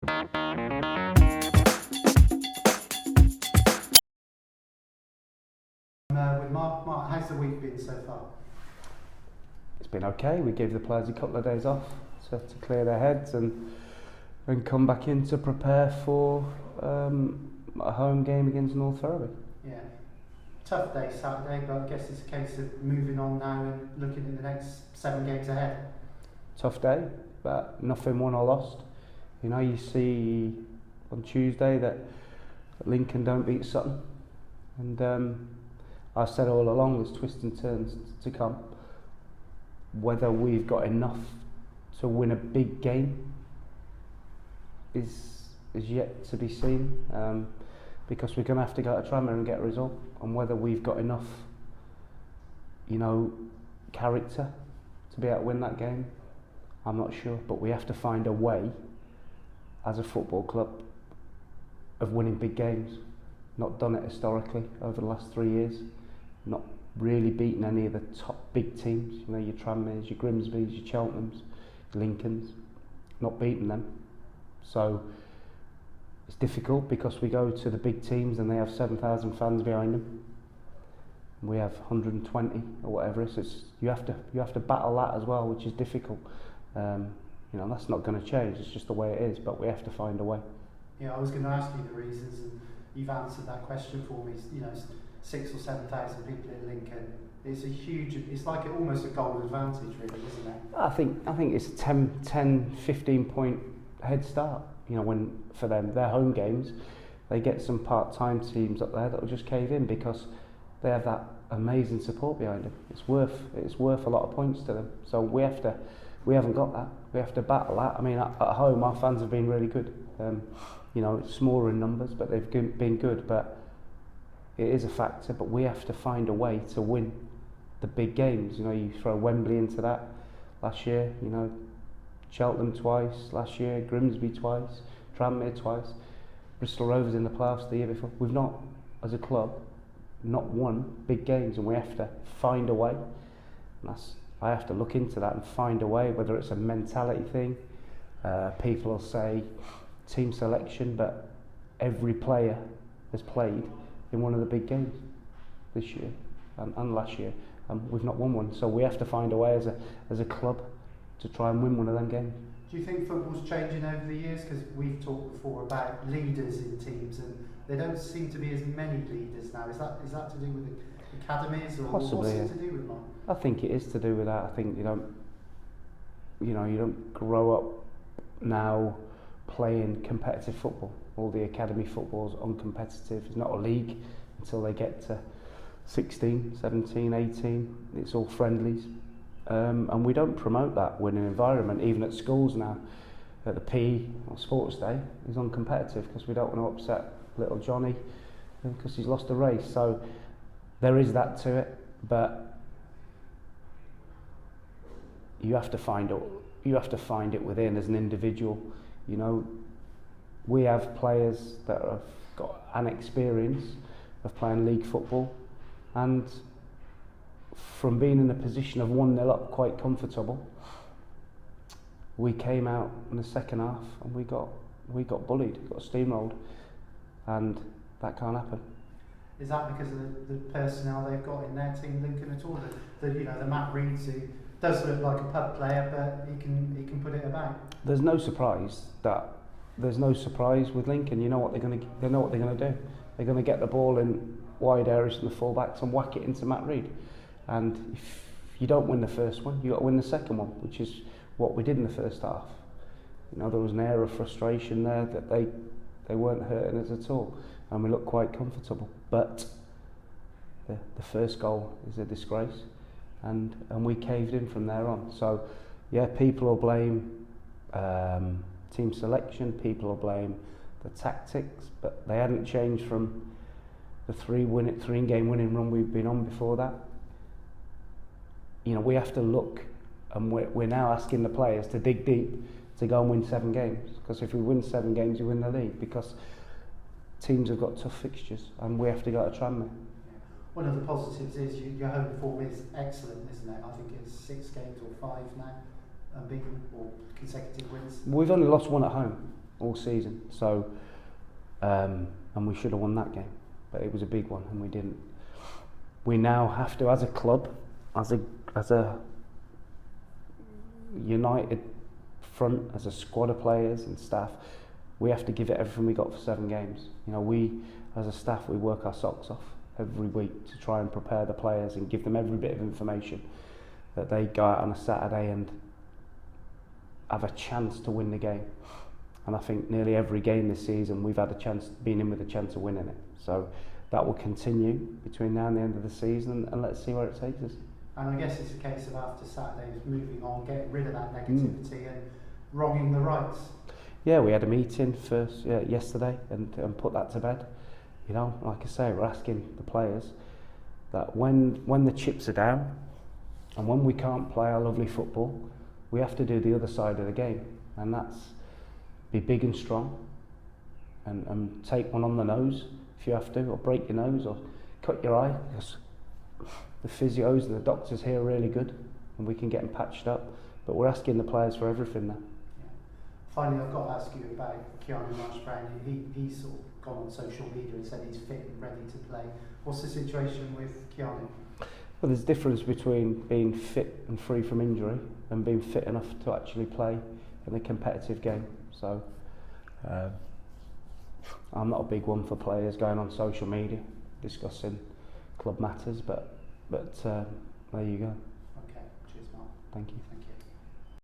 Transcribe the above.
With Mark, how's the week been so far? It's been okay. We gave the players a couple of days off to clear their heads and come back in to prepare for a home game against North Ferriby. Yeah, tough day Saturday, but I guess it's a case of moving on now and looking at the next 7 games ahead. Tough day, but nothing won or lost. You know, you see on Tuesday that Lincoln don't beat Sutton, and I said all along there's twists and turns to come. Whether we've got enough to win a big game is yet to be seen, because we're going to have to go to Tranmere and get a result. And whether we've got enough, you know, character to be able to win that game, I'm not sure. But we have to find a way as a football club of winning big games. Not done it historically over the last 3 years. Not really beaten any of the top big teams. You know, your Tranmeres, your Grimsbys, your Cheltenhams, your Lincolns. Not beaten them. So it's difficult because we go to the big teams and they have 7,000 fans behind them. We have 120 or whatever. It's you have to battle that as well, which is difficult. You know, that's not going to change. It's just the way it is. But we have to find a way. Yeah, I was going to ask you the reasons, and you've answered that question for me. You know, 6,000 or 7,000 people in Lincoln. It's a huge. It's like almost a goal advantage, really, isn't it? I think it's a 10, 15 point head start. You know, when for them, their home games, they get some part-time teams up there that will just cave in because they have that amazing support behind them. It's worth a lot of points to them. So we haven't got that. We have to battle that. I mean, at home, our fans have been really good. You know, it's smaller in numbers, but they've been good. But it is a factor. But we have to find a way to win the big games. You know, you throw Wembley into that last year. You know, Cheltenham twice last year, Grimsby twice, Tranmere twice, Bristol Rovers in the playoffs the year before. We've not, as a club, not won big games, and we have to find a way. And I have to look into that and find a way, whether it's a mentality thing. People will say team selection, but every player has played in one of the big games this year and last year. We've not won one, so we have to find a way as a club to try and win one of them games. Do you think football's changing over the years? Because we've talked before about leaders in teams, and there don't seem to be as many leaders now. Is that to do with the academies, or possibly, what's it to do with, Mark? I think it is to do with that. I think you don't grow up now playing competitive football. All the academy football's uncompetitive. It's not a league until they get to 16, 17, 18. It's all friendlies. And we don't promote that winning environment, even at schools now. At the PE or sports day is uncompetitive because we don't want to upset little Johnny because he's lost a race. So there is that to it, but you have to find it within as an individual. You know, we have players that have got an experience of playing league football, and from being in a position of 1-0 up quite comfortable, we came out in the second half and we got bullied, got steamrolled, and that can't happen. Is that because of the personnel they've got in their team, Lincoln, at all? The Matt Reeds, who does look like a pub player, but he can put it about. There's no surprise with Lincoln. You know what they know what they're going to do. They're going to get the ball in wide areas from the fullbacks and whack it into Matt Reed. And if you don't win the first one, you got to win the second one, which is what we did in the first half. You know, there was an air of frustration there that they weren't hurting us at all, and we looked quite comfortable. But the first goal is a disgrace, and we caved in from there on. So yeah, people will blame team selection, people will blame the tactics, but they hadn't changed from the three-game winning run we've been on before that. You know, we have to look, and we're now asking the players to dig deep to go and win 7 games. Because if we win 7 games, we win the league. Because teams have got tough fixtures, and we have to go to Tranmere. One of the positives is your home form is excellent, isn't it? I think it's 6 games or 5 now, unbeaten or consecutive wins. We've only lost 1 at home. all season. So, and we should have won that game, but it was a big one and we didn't. We now have to, as a club, as a united front, as a squad of players and staff, we have to give it everything we got for 7 games. You know, we as a staff, we work our socks off every week to try and prepare the players and give them every bit of information that they go out on a Saturday and have a chance to win the game. And I think nearly every game this season we've had a chance, been in with a chance of winning it. So that will continue between now and the end of the season, and let's see where it takes us. And I guess it's a case of after Saturday moving on, getting rid of that negativity and wronging the rights. Yeah, we had a meeting first yesterday and put that to bed. You know, like I say, we're asking the players that when the chips are down and when we can't play our lovely football, we have to do the other side of the game, and that's be big and strong and take one on the nose if you have to, or break your nose or cut your eye, because the physios and the doctors here are really good and we can get them patched up, but we're asking the players for everything now. Finally, I've got to ask you about Keanu Marsh-Brown. He's sort of gone on social media and said he's fit and ready to play. What's the situation with Keanu? Well, there's a difference between being fit and free from injury and being fit enough to actually play in a competitive game. So I'm not a big one for players going on social media discussing club matters, but there you go. Okay, cheers, Mark. Thank you. Thank you.